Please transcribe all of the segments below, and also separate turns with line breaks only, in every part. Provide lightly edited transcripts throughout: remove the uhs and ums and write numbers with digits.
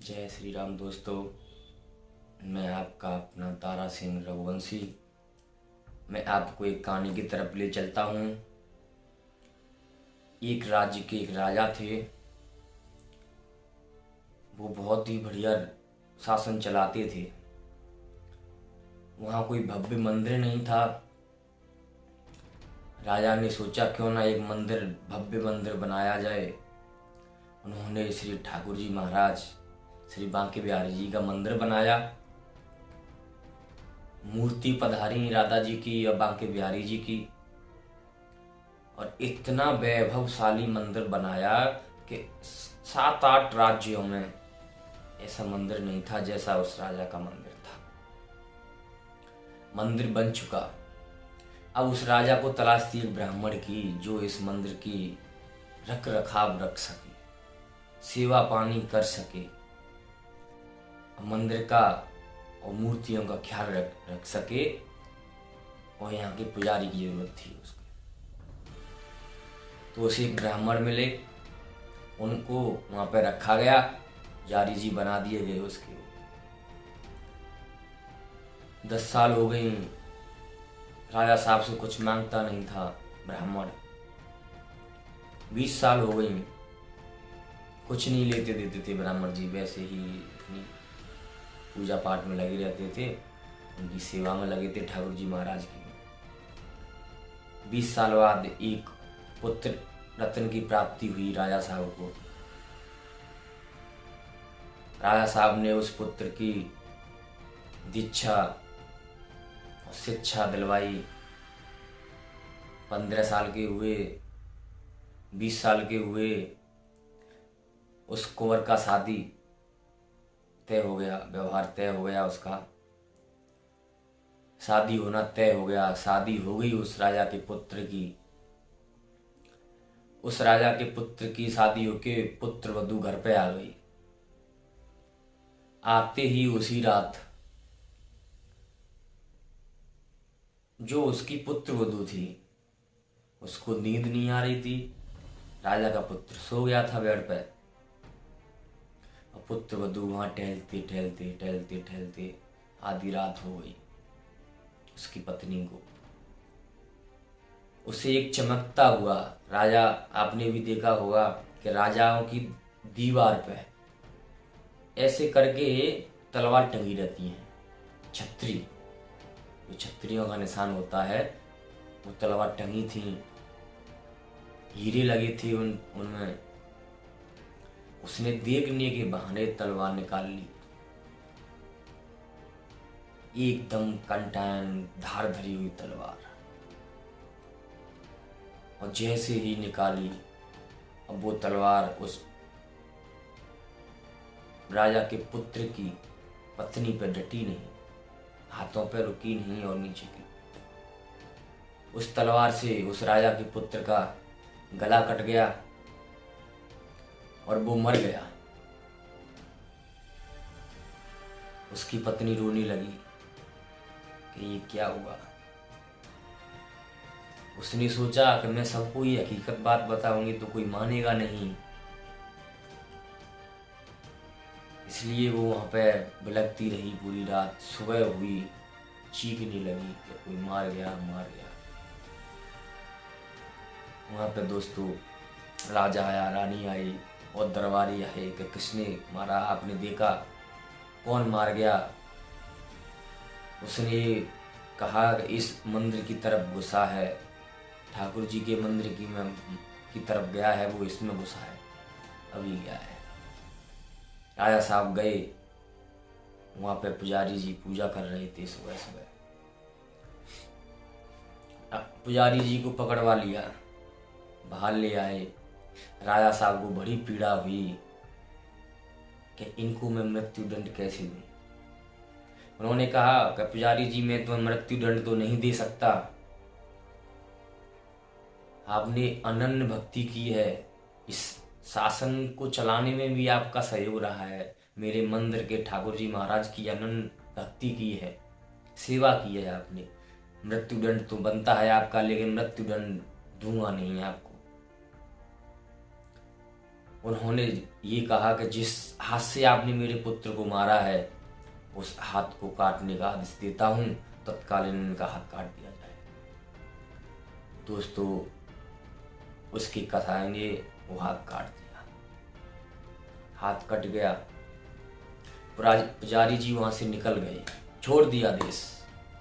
जय श्री राम दोस्तों। मैं आपका अपना तारा सिंह रघुवंशी। मैं आपको एक कहानी की तरफ ले चलता हूँ। एक राज्य के एक राजा थे। वो बहुत ही बढ़िया शासन चलाते थे। वहाँ कोई भव्य मंदिर नहीं था। राजा ने सोचा क्यों ना एक भव्य मंदिर बनाया जाए। उन्होंने श्री ठाकुर जी महाराज श्री बांके बिहारी जी का मंदिर बनाया। मूर्ति पधारी राधा जी की और बांके बिहारी जी की, और इतना वैभवशाली मंदिर बनाया कि 7-8 राज्यों में ऐसा मंदिर नहीं था जैसा उस राजा का मंदिर था। मंदिर बन चुका। अब उस राजा को तलाश थी एक ब्राह्मण की जो इस मंदिर की रख रखाव रख सके, सेवा पानी कर सके, मंदिर का और मूर्तियों का ख्याल रख सके। और यहाँ के पुजारी की जरूरत थी उसको। तो उसे एक ब्राह्मण मिले, उनको वहाँ पे रखा गया। पुजारी जी बना दिए गए उसके। 10 साल हो गई। राजा साहब से कुछ मांगता नहीं था ब्राह्मण। 20 साल हो गई, कुछ नहीं लेते देते थे ब्राह्मण जी। वैसे ही अपनी पूजा पाठ में लगे रहते थे, उनकी सेवा में लगे थे ठाकुर जी महाराज की। 20 साल बाद एक पुत्र रत्न की प्राप्ति हुई राजा साहब को। राजा साहब ने उस पुत्र की दीक्षा और शिक्षा दिलवाई। 15 साल के हुए, 20 साल के हुए, उस कुंवर का शादी तय हो गया, व्यवहार तय हो गया, उसका शादी होना तय हो गया। शादी हो गई उस राजा के पुत्र की। उस राजा के पुत्र की शादी होके पुत्र वधू घर पे आ गई। आते ही उसी रात जो उसकी पुत्र वधू थी उसको नींद नहीं आ रही थी। राजा का पुत्र सो गया था बेड पे, और पुत्र वधू वहां टहलते टहलते टहलते टहलते आधी रात हो गई। उसकी पत्नी को उसे एक चमकता हुआ, राजा आपने भी देखा होगा कि राजाओं की दीवार पे ऐसे करके तलवार टंगी रहती है, छतरी, जो छतरियों का निशान होता है, वो तलवार टंगी थी। हीरे लगे थे उनमें। उसने देखने के बहाने तलवार निकाल ली। एकदम कंटान धार धरी हुई तलवार, और जैसे ही निकाली, अब वो तलवार उस राजा के पुत्र की पत्नी पर डटी नहीं, हाथों पर रुकी नहीं और नीचे की। उस तलवार से उस राजा के पुत्र का गला कट गया और वो मर गया। उसकी पत्नी रोने लगी कि ये क्या हुआ। उसने सोचा कि मैं सबको ये हकीकत बात बताऊंगी तो कोई मानेगा नहीं, इसलिए वो वहाँ पे बिलखती रही पूरी रात। सुबह हुई, चीखने लगी कि कोई मार गया, मार गया। वहाँ पे दोस्तों राजा आया, रानी आई और दरबारी आए कि किसने मारा, आपने देखा, कौन मार गया। उसने कहा कि इस मंदिर की तरफ घुसा है, ठाकुर जी के मंदिर की तरफ गया है, वो इसमें घुसा है, अभी गया है। राजा साहब गए, वहाँ पे पुजारी जी पूजा कर रहे थे सुबह सुबह। पुजारी जी को पकड़वा लिया, बाहर ले आए। राजा साहब को बड़ी पीड़ा हुई कि इनको मैं मृत्यु दंड कैसे दूं। उन्होंने कहा कि पुजारी जी मैं तुम्हें मृत्यु दंड तो नहीं दे सकता, आपने अनन्य भक्ति की है, इस शासन को चलाने में भी आपका सहयोग रहा है, मेरे मंदिर के ठाकुर जी महाराज की अनन्य भक्ति की है, सेवा की है आपने। मृत्यु दंड तो बनता है आपका, लेकिन मृत्यु दंड दूंगा नहीं आपको। उन्होंने ये कहा कि जिस हाथ से आपने मेरे पुत्र को मारा है उस हाथ को काटने का आदेश देता हूँ। तत्कालीन इनका हाथ काट दिया जाए। दोस्तों, उसकी कसाई ने वो हाथ काट दिया, हाथ कट गया। पुजारी जी वहां से निकल गए, छोड़ दिया देश।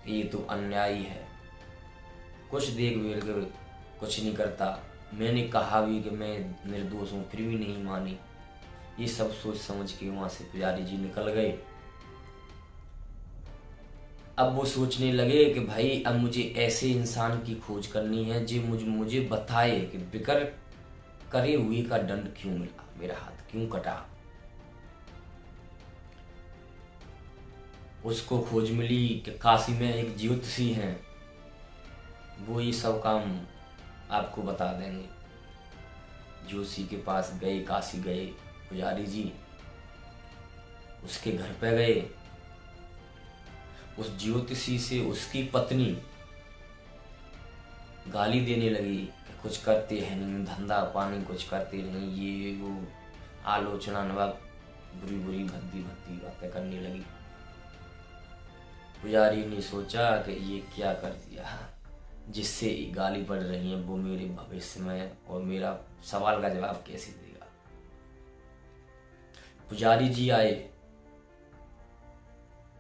ये तो अन्याय है, कुछ देख वेर कर कुछ नहीं करता। मैंने कहा भी कि मैं निर्दोष हूँ, फिर भी नहीं मानी। ये सब सोच समझ के वहां से पुजारी जी निकल गए। अब वो सोचने लगे कि भाई अब मुझे ऐसे इंसान की खोज करनी है जो मुझे बताए कि बिकर करे हुए का दंड क्यों मिला, मेरा हाथ क्यों कटा। उसको खोज मिली कि काशी में एक ज्योतिषी हैं, वो ये सब काम आपको बता देंगे। जोशी के पास गए, काशी गए पुजारी जी, उसके घर पे गए। उस ज्योतिषी से उसकी पत्नी गाली देने लगी कि कुछ करते हैं नहीं, धंधा पानी कुछ करते नहीं, ये वो आलोचना नवा बुरी बुरी भद्दी भद्दी बातें करने लगी। पुजारी ने सोचा कि ये क्या कर दिया जिससे गाली पड़ रही है, वो मेरे भविष्य में और मेरा सवाल का जवाब कैसे देगा। पुजारी जी आए,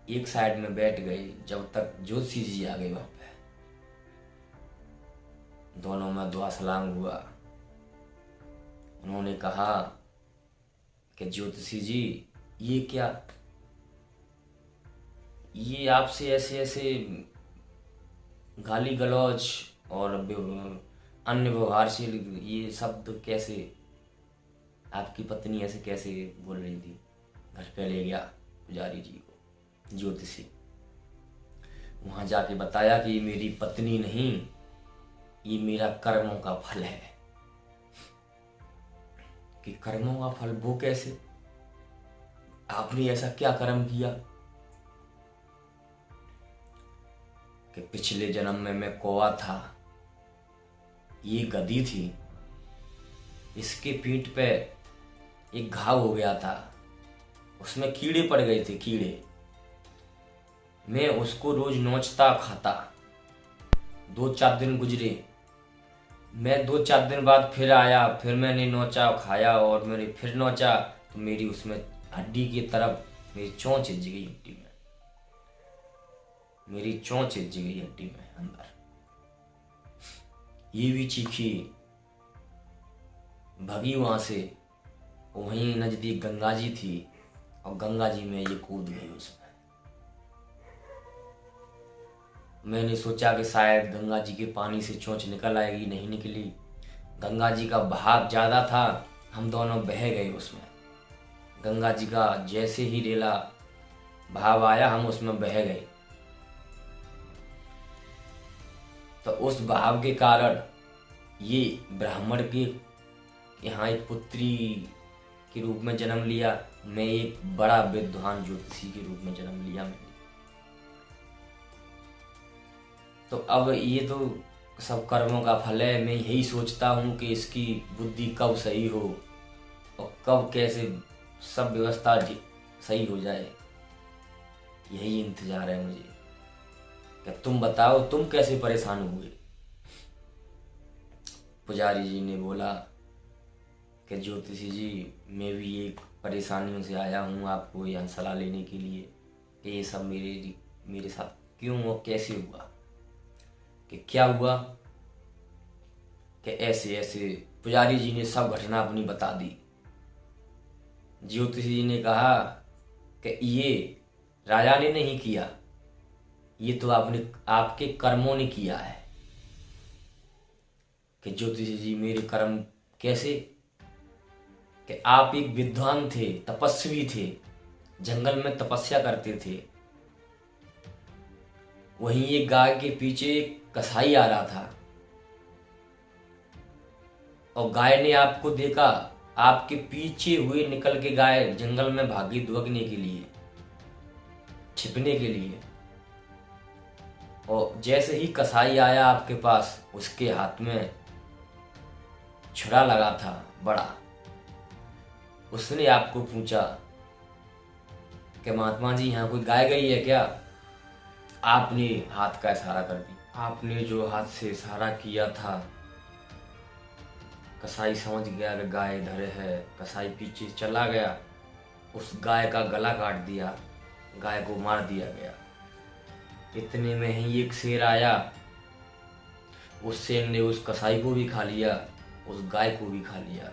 एक साइड में बैठ गए जब तक ज्योतिषी जी आ गए वहां पे। दोनों में दुआ सलाम हुआ। उन्होंने कहा कि ज्योतिषी जी ये क्या, ये आपसे ऐसे ऐसे गाली गलौज और अन्य व्यवहार से ये शब्द कैसे, आपकी पत्नी ऐसे कैसे बोल रही थी। घर पे ले गया पुजारी जी को ज्योतिषी। वहां जाके बताया कि ये मेरी पत्नी नहीं, ये मेरा कर्मों का फल है। कि कर्मों का फल वो कैसे, आपने ऐसा क्या कर्म किया। कि पिछले जन्म में मैं कौवा था, ये गधी थी, इसके पीठ पे एक घाव हो गया था, उसमें कीड़े पड़ गए थे, कीड़े। मैं उसको रोज नोचता खाता। 2-4 दिन गुजरे, मैं 2-4 दिन बाद फिर आया, फिर मैंने नोचा खाया और मैंने फिर नोचा तो मेरी उसमें हड्डी की तरफ मेरी चोंच हिज गई हड्डी में, मेरी चोंच हिज गई हड्डी में अंदर। ये भी चीखी, भगी वहां से। वहीं नजदीक गंगा जी थी और गंगा जी में ये कूद गई उसमें। मैंने सोचा कि शायद गंगा जी के पानी से चोंच निकल आएगी, नहीं निकली। गंगा जी का बहाव ज्यादा था, हम दोनों बह गए उसमें। गंगा जी का जैसे ही रेला बहाव आया, हम उसमें बह गए। तो उस बहाव के कारण ये ब्राह्मण के यहाँ एक पुत्री के रूप में जन्म लिया, मैं एक बड़ा विद्वान ज्योतिषी के रूप में जन्म लिया मैंने। तो अब ये तो सब कर्मों का फल है। मैं यही सोचता हूँ कि इसकी बुद्धि कब सही हो और कब कैसे सब व्यवस्था सही हो जाए, यही इंतजार है मुझे। क्या तुम बताओ, तुम कैसे परेशान हुए। पुजारी जी ने बोला कि ज्योतिषी जी, मैं भी एक परेशानियों से आया हूँ आपको यहाँ सलाह लेने के लिए कि ये सब मेरे साथ क्यों और कैसे हुआ। कि क्या हुआ कि ऐसे ऐसे पुजारी जी ने सब घटना अपनी बता दी। ज्योतिषी जी ने कहा कि ये राजा ने नहीं किया, ये तो आपके कर्मों ने किया है। कि ज्योतिषी जी, मेरे कर्म कैसे। कि आप एक विद्वान थे, तपस्वी थे, जंगल में तपस्या करते थे। वहीं एक गाय के पीछे एक कसाई आ रहा था और गाय ने आपको देखा, आपके पीछे हुए निकल के गाय जंगल में भागी दुबकने के लिए, छिपने के लिए। और जैसे ही कसाई आया आपके पास, उसके हाथ में छुरा लगा था बड़ा। उसने आपको पूछा कि महात्मा जी यहाँ कोई गाय गई है क्या? आपने हाथ का इशारा कर दिया। आपने जो हाथ से इशारा किया था, कसाई समझ गया कि गाय इधर है। कसाई पीछे चला गया, उस गाय का गला काट दिया, गाय को मार दिया गया। इतने में ही एक शेर आया, उस शेर ने उस कसाई को भी खा लिया, उस गाय को भी खा लिया।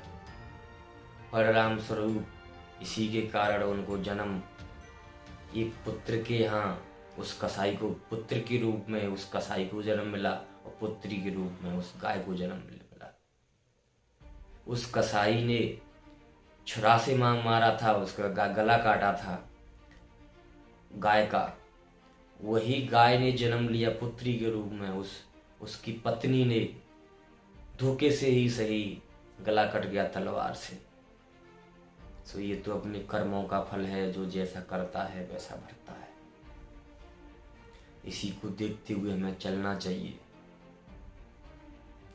परिणाम स्वरूप इसी के कारण उनको जन्म एक पुत्र के यहाँ उस कसाई को पुत्र के रूप में उस कसाई को जन्म मिला और पुत्री के रूप में उस गाय को जन्म मिला। उस कसाई ने छुरा से मारा था, उसका गला काटा था गाय का। वही गाय ने जन्म लिया पुत्री के रूप में, उसकी पत्नी ने धोखे से ही सही गला कट गया तलवार से। सो ये तो अपने कर्मों का फल है, जो जैसा करता है वैसा भरता है। इसी को देखते हुए हमें चलना चाहिए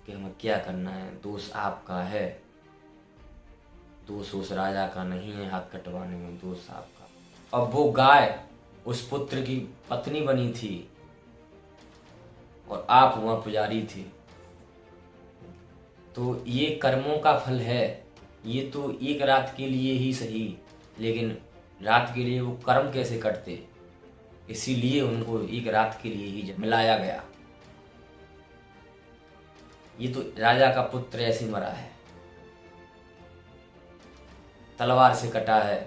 कि हमें क्या करना है। दोष आपका है, दोष उस राजा का नहीं है हाथ कटवाने में, दोष आपका। अब वो गाय उस पुत्र की पत्नी बनी थी और आप वहां पुजारी थे। तो ये कर्मों का फल है। ये तो एक रात के लिए ही सही, लेकिन रात के लिए वो कर्म कैसे कटते, इसीलिए उनको एक रात के लिए ही मिलाया गया। ये तो राजा का पुत्र ऐसे मरा है, तलवार से कटा है।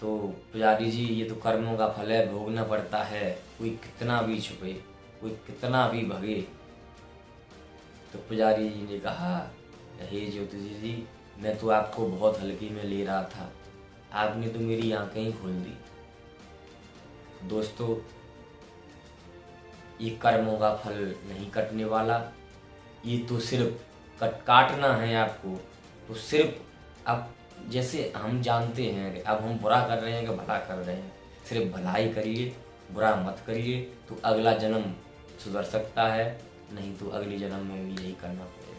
तो पुजारी जी ये तो कर्मों का फल है, भोगना पड़ता है। कोई कितना भी छुपे, कोई कितना भी भगे। तो पुजारी जी ने कहा, हे ज्योतिष जी, मैं तो आपको बहुत हल्के में ले रहा था, आपने तो मेरी आंखें ही खोल दी। दोस्तों, ये कर्मों का फल नहीं कटने वाला। ये तो सिर्फ काटना है आपको। तो सिर्फ अब जैसे हम जानते हैं कि अब हम बुरा कर रहे हैं कि भला कर रहे हैं, सिर्फ भलाई करिए, बुरा मत करिए, तो अगला जन्म सुधर सकता है। नहीं तो अगले जन्म में भी यही करना पड़ेगा।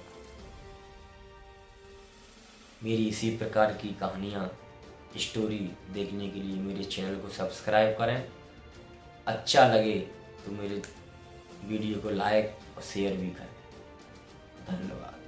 मेरी इसी प्रकार की कहानियाँ, स्टोरी देखने के लिए मेरे चैनल को सब्सक्राइब करें। अच्छा लगे तो मेरे वीडियो को लाइक और शेयर भी करें। धन्यवाद।